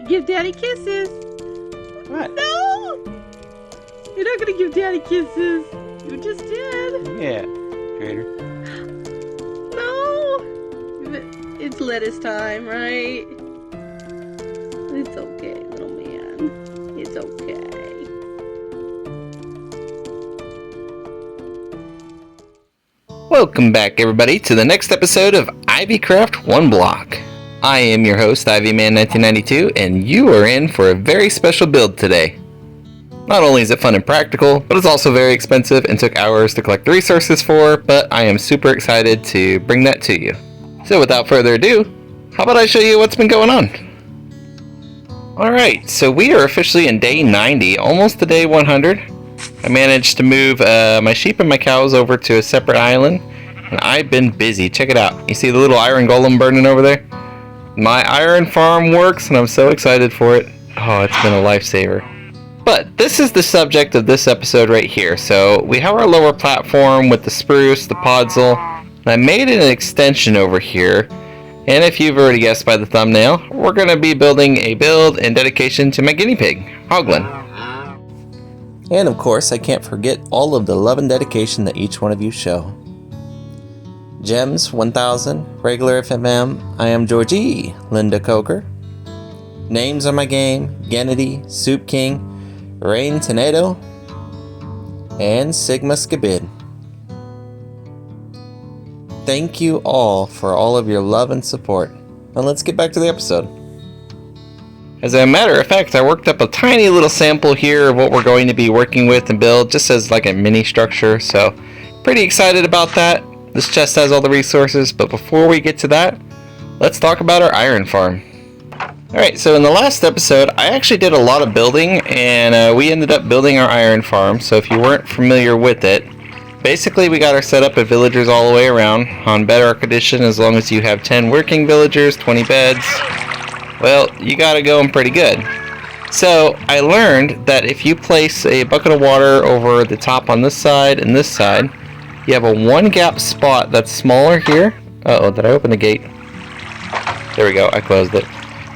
Give Daddy kisses. What? No! You're not gonna give Daddy kisses. You just did. Yeah, traitor. No! It's lettuce time, right? It's okay, little man. It's okay. Welcome back, everybody, to the next episode of IvyCraft OneBlock. I am your host, IvyMan1992, and you are in for a very special build today. Not only is it fun and practical, but it's also very expensive and took hours to collect the resources for, but I am super excited to bring that to you. So without further ado, how about I show you what's been going on? Alright, so we are officially in day 90, almost to day 100. I managed to move my sheep and my cows over to a separate island, and I've been busy. Check it out. You see the little iron golem burning over there? My iron farm works, and I'm so excited for it. Oh, it's been a lifesaver. But this is the subject of this episode right here. So we have our lower platform with the spruce, the podzol, and I made an extension over here. And if you've already guessed by the thumbnail, we're going to be building a build in dedication to my guinea pig, Hoglin. And of course, I can't forget all of the love and dedication that each one of you show. Gems 1000, regular FMM, I am Georgie, Linda Coker. Names on my game, Gennady, Soup King, Rain Tornado, and Sigma Skibid. Thank you all for all of your love and support. And let's get back to the episode. As a matter of fact, I worked up a tiny little sample here of what we're going to be working with and build, just as like a mini structure, so pretty excited about that. This chest has all the resources, but before we get to that, let's talk about our iron farm. Alright, so in the last episode, I actually did a lot of building, and we ended up building our iron farm, so if you weren't familiar with it, basically we got our setup of villagers all the way around, on Bedrock Edition. As long as you have 10 working villagers, 20 beds, well, you got it going pretty good. So, I learned that if you place a bucket of water over the top on this side and this side, you have a one gap spot that's smaller here. Uh-oh, did I open the gate? There we go, I closed it.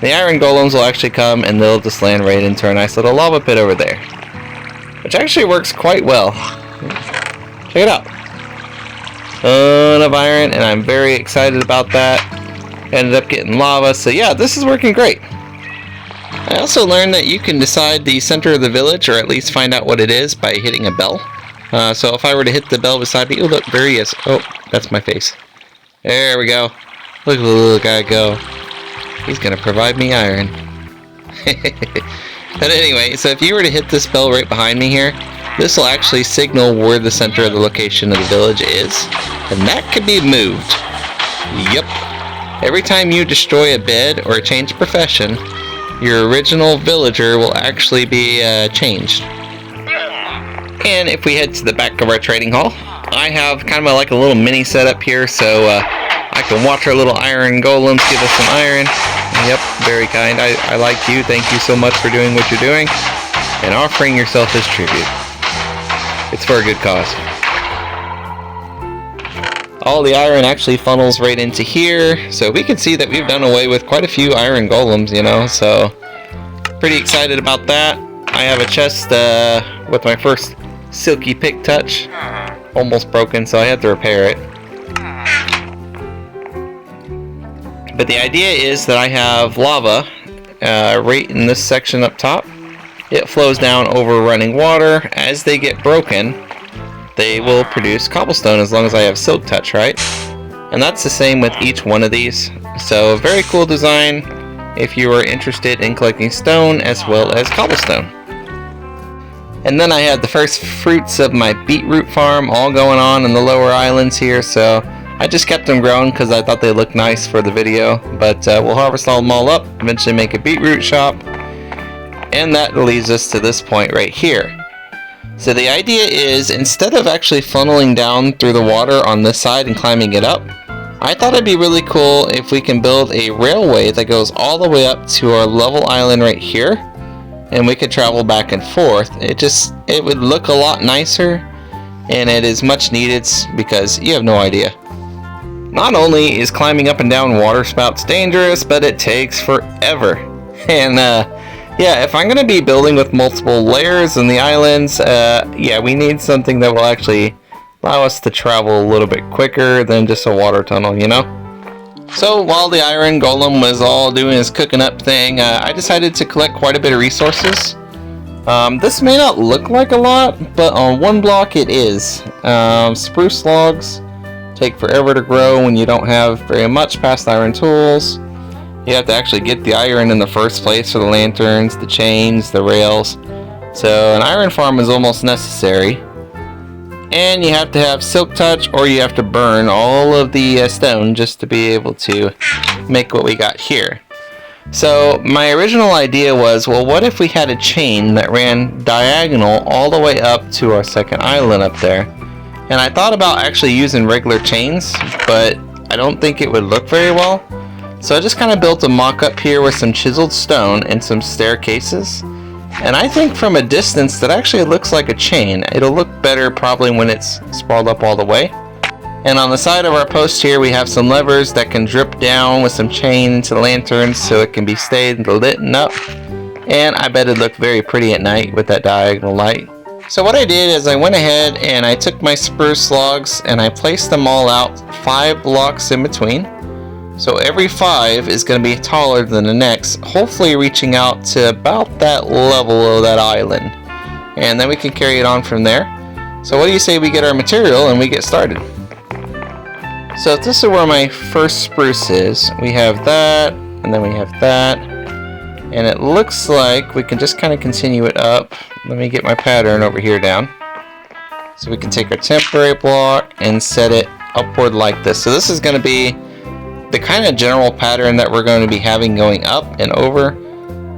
The iron golems will actually come and they'll just land right into a nice little lava pit over there, which actually works quite well. Check it out. Ton of iron, and I'm very excited about that. Ended up getting lava, so yeah, this is working great. I also learned that you can decide the center of the village, or at least find out what it is, by hitting a bell. So if I were to hit the bell beside me, oh look, there he is. Oh, that's my face. There we go. Look at the little guy go. He's gonna provide me iron. But anyway, so if you were to hit this bell right behind me here, this will actually signal where the center of the location of the village is, and that can be moved. Yep. Every time you destroy a bed or change profession, your original villager will actually be changed. And if we head to the back of our trading hall, I have kind of like a little mini setup here, so I can watch our little iron golems give us some iron. Yep, very kind. I like you. Thank you so much for doing what you're doing and offering yourself as tribute. It's for a good cause. All the iron actually funnels right into here, so we can see that we've done away with quite a few iron golems, you know, so pretty excited about that. I have a chest with my first silky pick touch, almost broken, so I had to repair it. But the idea is that I have lava right in this section up top. It flows down over running water. As they get broken, they will produce cobblestone as long as I have silk touch, right? And that's the same with each one of these. So a very cool design if you are interested in collecting stone as well as cobblestone. And then I had the first fruits of my beetroot farm all going on in the lower islands here, so I just kept them growing because I thought they looked nice for the video. But we'll harvest them all up, eventually make a beetroot shop, and that leads us to this point right here. So the idea is, instead of actually funneling down through the water on this side and climbing it up, I thought it'd be really cool if we can build a railway that goes all the way up to our level island right here, and we could travel back and forth. It would look a lot nicer, and it is much needed because you have no idea. Not only is climbing up and down water spouts dangerous, but it takes forever. And yeah, if I'm gonna be building with multiple layers in the islands, yeah, we need something that will actually allow us to travel a little bit quicker than just a water tunnel, you know? So while the iron golem was all doing his cooking up thing, I decided to collect quite a bit of resources. This may not look like a lot, but on OneBlock it is. Spruce logs take forever to grow when you don't have very much past iron tools. You have to actually get the iron in the first place for the lanterns, the chains, the rails. So an iron farm is almost necessary. And you have to have silk touch, or you have to burn all of the stone just to be able to make what we got here. So my original idea was, well, what if we had a chain that ran diagonal all the way up to our second island up there? And I thought about actually using regular chains, but I don't think it would look very well. So I just kind of built a mock-up here with some chiseled stone and some staircases. And I think from a distance that actually looks like a chain. It'll look better probably when it's sprawled up all the way. And on the side of our post here we have some levers that can drip down with some chain into the lanterns so it can be stayed lit up. And I bet it'd look very pretty at night with that diagonal light. So what I did is I went ahead and I took my spruce logs and I placed them all out 5 blocks in between. So every 5 is going to be taller than the next, hopefully reaching out to about that level of that island. And then we can carry it on from there. So what do you say we get our material and we get started? So if this is where my first spruce is, we have that, and then we have that. And it looks like we can just kind of continue it up. Let me get my pattern over here down. So we can take our temporary block and set it upward like this. So this is going to be the kind of general pattern that we're going to be having going up and over.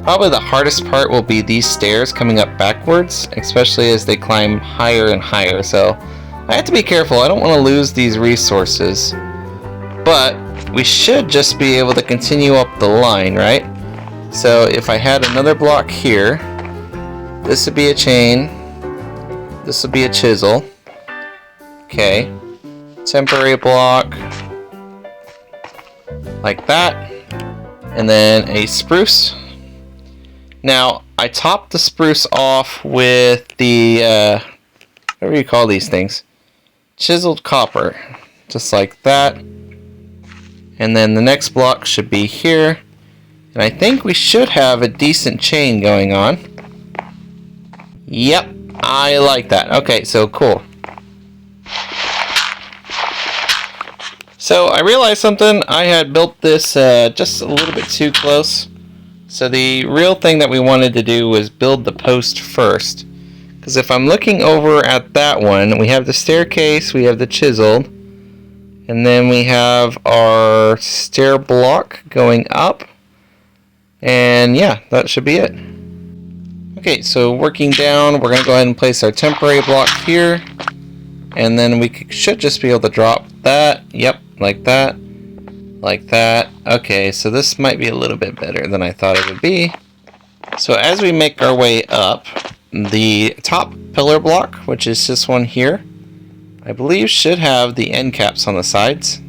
Probably the hardest part will be these stairs coming up backwards, especially as they climb higher and higher. So I have to be careful. I don't want to lose these resources. But we should just be able to continue up the line, right? So if I had another block here, this would be a chain. This would be a chisel. Okay. Temporary block. Like that, and then a spruce. Now I topped the spruce off with the whatever you call these things, chiseled copper, just like that. And then the next block should be here, and I think we should have a decent chain going on. Yep, I like that. Okay, so cool. So I realized something. I had built this just a little bit too close. So the real thing that we wanted to do was build the post first. Because if I'm looking over at that one, we have the staircase, we have the chiseled, and then we have our stair block going up. And yeah, that should be it. Okay, so working down, we're going to go ahead and place our temporary block here. And then we should just be able to drop that. Yep, like that. Like that. Okay, so this might be a little bit better than I thought it would be. So as we make our way up, the top pillar block, which is this one here, I believe should have the end caps on the sides.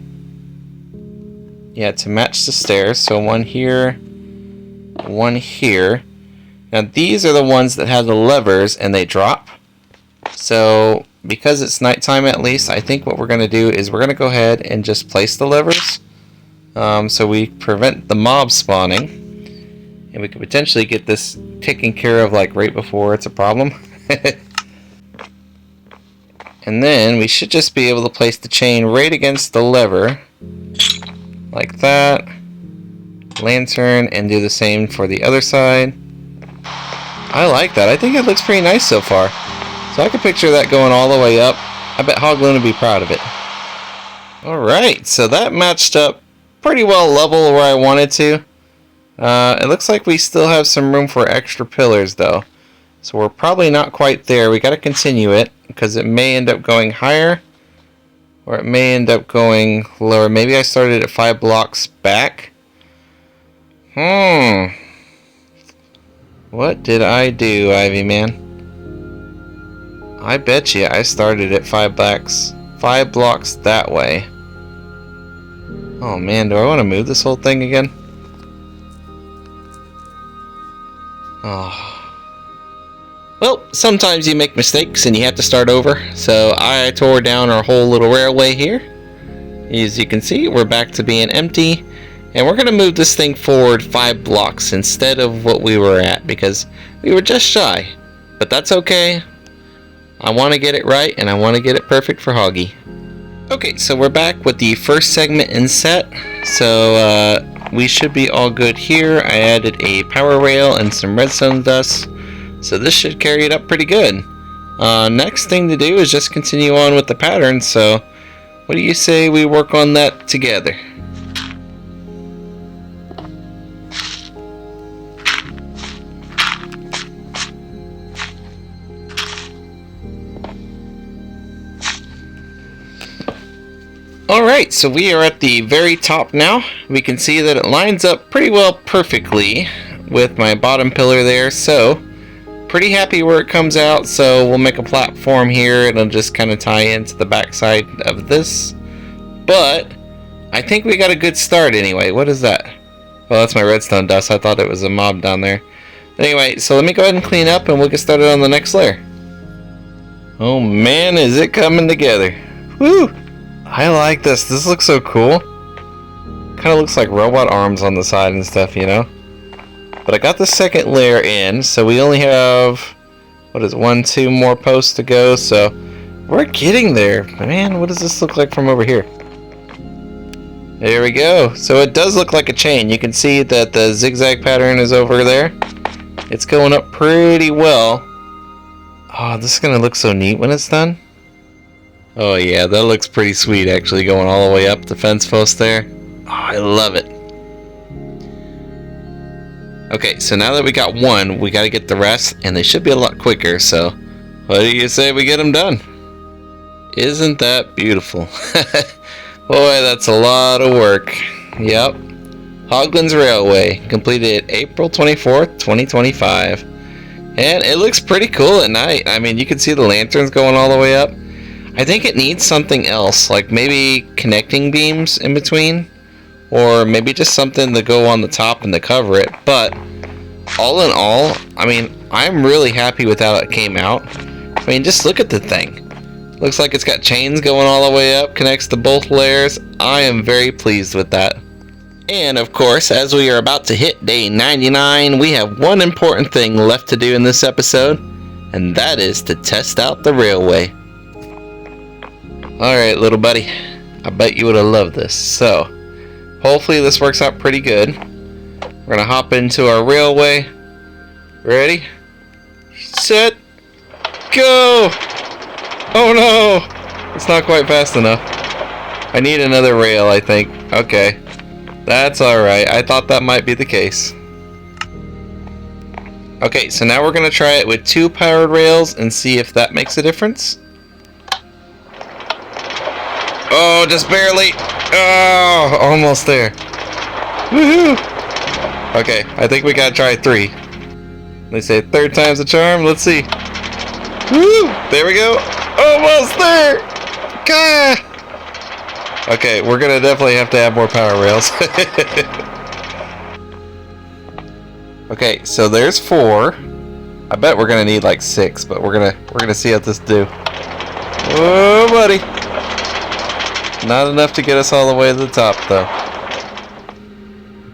Yeah, to match the stairs. So one here, one here. Now these are the ones that have the levers and they drop. So because it's nighttime at least, I think what we're going to do is we're going to go ahead and just place the levers. So we prevent the mob spawning. And we could potentially get this taken care of like right before it's a problem. And then we should just be able to place the chain right against the lever. Like that. Lantern, and do the same for the other side. I like that. I think it looks pretty nice so far. So I can picture that going all the way up. I bet Hoglin would be proud of it. Alright, so that matched up pretty well level where I wanted to. It looks like we still have some room for extra pillars though. So we're probably not quite there. We got to continue it because it may end up going higher. Or it may end up going lower. Maybe I started at 5 blocks back. What did I do, Ivy man? I bet you I started at 5 blocks that way. Oh man, do I want to move this whole thing again? Oh. Well, sometimes you make mistakes and you have to start over. So I tore down our whole little railway here. As you can see, we're back to being empty. And we're going to move this thing forward 5 blocks instead of what we were at, because we were just shy. But that's okay. I want to get it right, and I want to get it perfect for Hoggy. Okay, so we're back with the first segment in set. So we should be all good here. I added a power rail and some redstone dust. So this should carry it up pretty good. Next thing to do is just continue on with the pattern. So what do you say we work on that together? Alright, so we are at the very top now. We can see that it lines up pretty well perfectly with my bottom pillar there, so pretty happy where it comes out. So we'll make a platform here. It'll just kind of tie into the backside of this. But I think we got a good start anyway. What is that? Well, that's my redstone dust. I thought it was a mob down there. Anyway, so let me go ahead and clean up and we'll get started on the next layer. Oh man, is it coming together. Woo! I like this. This looks so cool. Kind of looks like robot arms on the side and stuff, you know? But I got the second layer in, so we only have, what is it, 1, 2 more posts to go, so we're getting there. Man, what does this look like from over here? There we go. So it does look like a chain. You can see that the zigzag pattern is over there. It's going up pretty well. Oh, this is going to look so neat when it's done. Oh yeah, that looks pretty sweet actually, going all the way up the fence post there. Oh, I love it. Okay, so now that we got one, we got to get the rest, and they should be a lot quicker, so what do you say we get them done? Isn't that beautiful? Boy, that's a lot of work. Yep. Hoglin's Railway, completed April 24th, 2025. And it looks pretty cool at night. I mean, you can see the lanterns going all the way up. I think it needs something else, like maybe connecting beams in between, or maybe just something to go on the top and to cover it. But all in all, I mean, I'm really happy with how it came out. I mean, just look at the thing. Looks like it's got chains going all the way up, connects to both layers. I am very pleased with that. And of course, as we are about to hit day 99, we have one important thing left to do in this episode, and that is to test out the railway. Alright, little buddy, I bet you would have loved this. So, hopefully this works out pretty good. We're gonna hop into our railway. Ready? Set. Go! Oh no! It's not quite fast enough. I need another rail, I think. Okay. That's alright. I thought that might be the case. Okay, so now we're gonna try it with 2 powered rails and see if that makes a difference. Oh, just barely. Oh, almost there. Woohoo! Okay, I think we gotta try 3. They say 3rd time's a charm. Let's see. Woo! There we go. Almost there. Gah! Okay, we're gonna definitely have to add more power rails. Okay, so there's 4. I bet we're gonna need like 6, but we're gonna see how this do. Oh, buddy. Not enough to get us all the way to the top, though.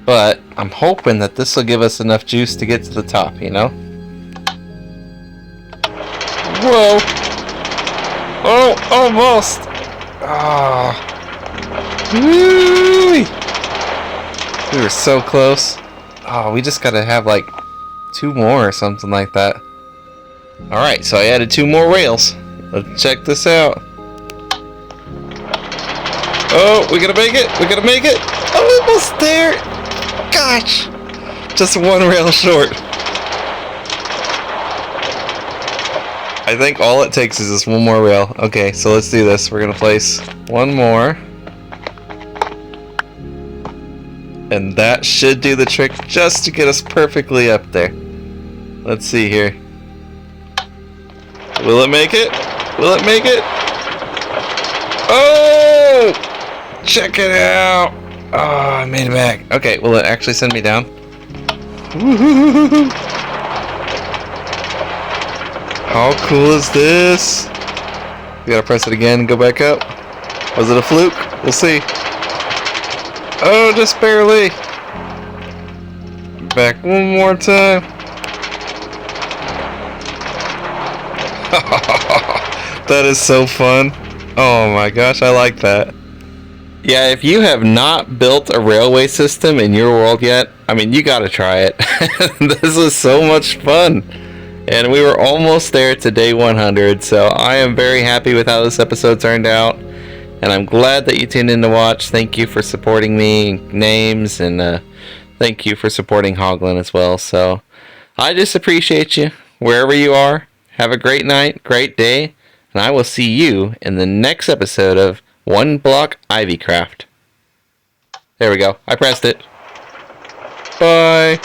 But I'm hoping that this will give us enough juice to get to the top, you know? Whoa! Oh, almost! Ah! Woo! We were so close. Oh, we just gotta have like 2 more or something like that. Alright, so I added 2 more rails. Let's check this out. Oh, we gotta make it! We gotta make it! Almost there! Gosh! Just 1 rail short. I think all it takes is just 1 more rail. Okay, so let's do this. We're gonna place 1 more. And that should do the trick just to get us perfectly up there. Let's see here. Will it make it? Will it make it? Oh! Check it out! Oh, I made it back. Okay, will it actually send me down? Woo-hoo-hoo-hoo. How cool is this? You gotta press it again and go back up. Was it a fluke? We'll see. Oh, just barely. Back one more time. That is so fun. Oh my gosh, I like that. Yeah, if you have not built a railway system in your world yet, I mean, you gotta try it. This is so much fun. And we were almost there to day 100, so I am very happy with how this episode turned out. And I'm glad that you tuned in to watch. Thank you for supporting me, names, and thank you for supporting Hoglin as well. So I just appreciate you wherever you are. Have a great night, great day, and I will see you in the next episode of OneBlock IvyCraft. There we go. I pressed it. Bye.